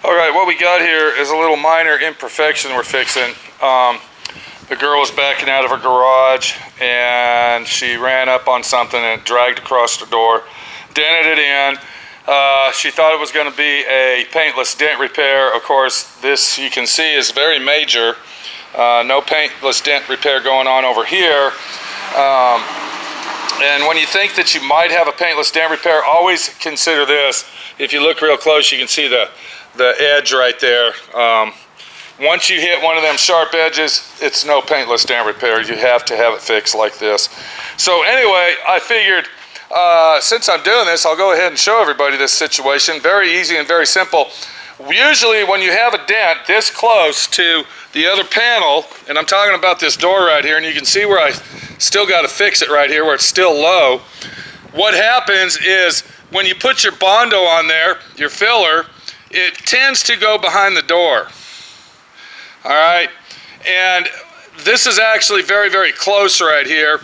Alright, what we got here is a little minor imperfection we're fixing. The girl was backing out of her garage and she ran up on something and it dragged across the door, dented it in. She thought it was going to be a paintless dent repair. Of course, this you can see is very major. No paintless dent repair going on over here. And when you think that you might have a paintless dent repair, always consider this. If you look real close, you can see the edge right there. Once you hit one of them sharp edges, it's no paintless dent repair. You have to have it fixed like this. So anyway, I figured since I'm doing this, I'll go ahead and show everybody this situation. Very easy and very simple. Usually when you have a dent this close to the other panel, and I'm talking about this door right here, and you can see where I still got to fix it right here where it's still low. What happens is when you put your Bondo on there, your filler, it tends to go behind the door. All right, and this is actually very, very close right here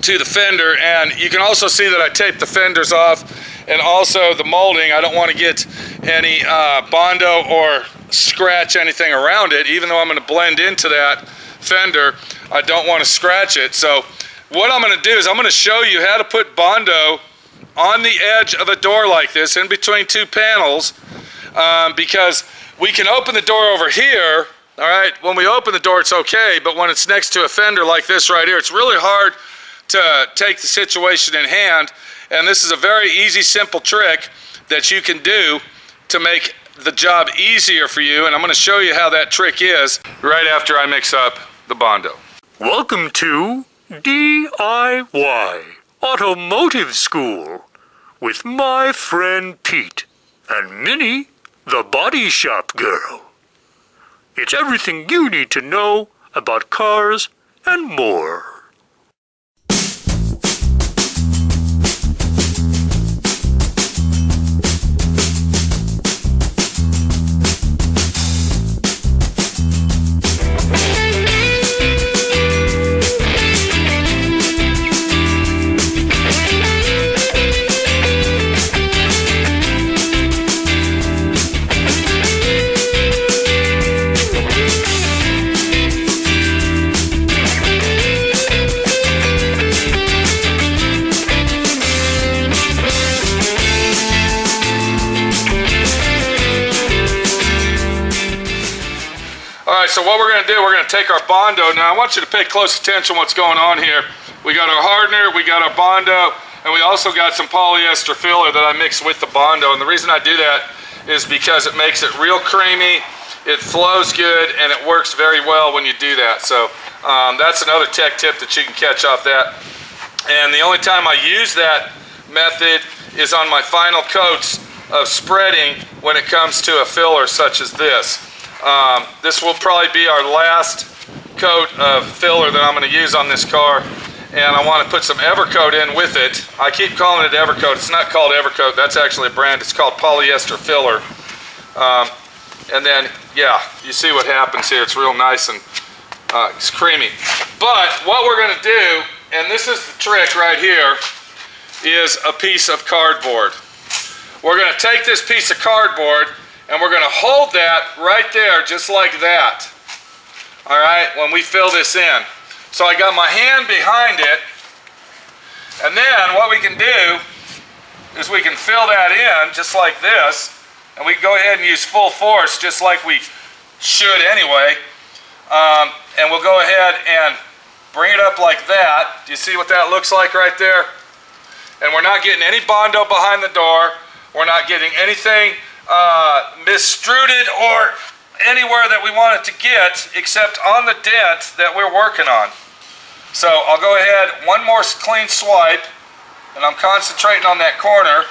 to the fender, and you can also see that I taped the fenders off and also the molding. I don't want to get any Bondo or scratch anything around it. Even though I'm going to blend into that fender, I don't want to scratch it. So what I'm going to do is I'm going to show you how to put Bondo on the edge of a door like this in between two panels, because we can open the door over here. All right, when we open the door it's okay, but when it's next to a fender like this right here, it's really hard to take the situation in hand. And this is a very easy, simple trick that you can do to make the job easier for you, and I'm going to show you how that trick is right after I mix up the Bondo. Welcome to D.I.Y. Automotive School with my friend Pete and Minnie, the body shop girl. It's everything you need to know about cars and more. Alright, so what we're going to do, we're going to take our Bondo. Now I want you to pay close attention to what's going on here. We got our hardener, we got our Bondo, and we also got some polyester filler that I mixed with the Bondo. And the reason I do that is because it makes it real creamy, it flows good, and it works very well when you do that. So that's another tech tip that you can catch off that. And the only time I use that method is on my final coats of spreading when it comes to a filler such as this. This will probably be our last coat of filler that I'm going to use on this car, and I want to put some Evercoat in with it. I keep calling it Evercoat. It's not called Evercoat. That's actually a brand. It's called polyester filler. And then, yeah, you see what happens here. It's real nice and it's creamy. But what we're going to do, and this is the trick right here, is a piece of cardboard. We're going to take this piece of cardboard and we're going to hold that right there, just like that. All right, when we fill this in. So I got my hand behind it, and then what we can do is we can fill that in just like this, and we can go ahead and use full force just like we should anyway. And we'll go ahead and bring it up like that. Do you see what that looks like right there? And we're not getting any Bondo behind the door. We're not getting anything misstruded or anywhere that we want it to get except on the dent that we're working on. So I'll go ahead, one more clean swipe, and I'm concentrating on that corner,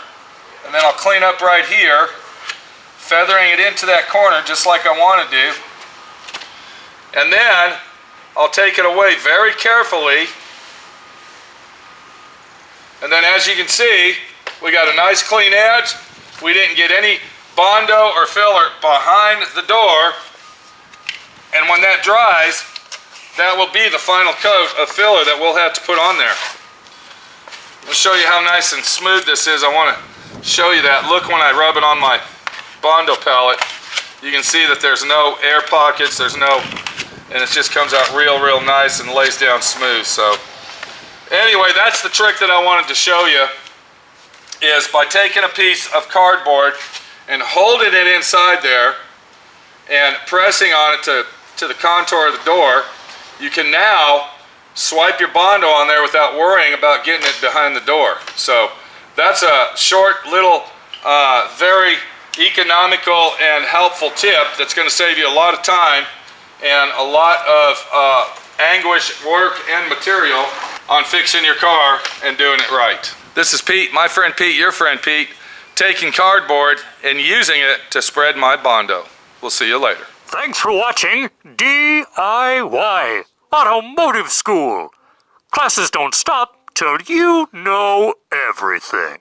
and then I'll clean up right here, feathering it into that corner just like I want to do. And then I'll take it away very carefully, and then as you can see, we got a nice clean edge. We didn't get any Bondo or filler behind the door, and when that dries, that will be the final coat of filler that we'll have to put on there. I'll show you how nice and smooth this is. I want to show you that. Look when I rub it on my Bondo pellet, you can see that there's no air pockets, and it just comes out real nice and lays down smooth. So anyway, that's the trick that I wanted to show you, is by taking a piece of cardboard and holding it inside there and pressing on it to the contour of the door, you can now swipe your Bondo on there without worrying about getting it behind the door. So that's a short little, very economical and helpful tip that's going to save you a lot of time and a lot of anguish, work, and material on fixing your car and doing it right. This is Pete, my friend Pete, your friend Pete, taking cardboard and using it to spread my Bondo. We'll see you later. Thanks for watching D.I.Y. Automotive School. Classes don't stop till you know everything.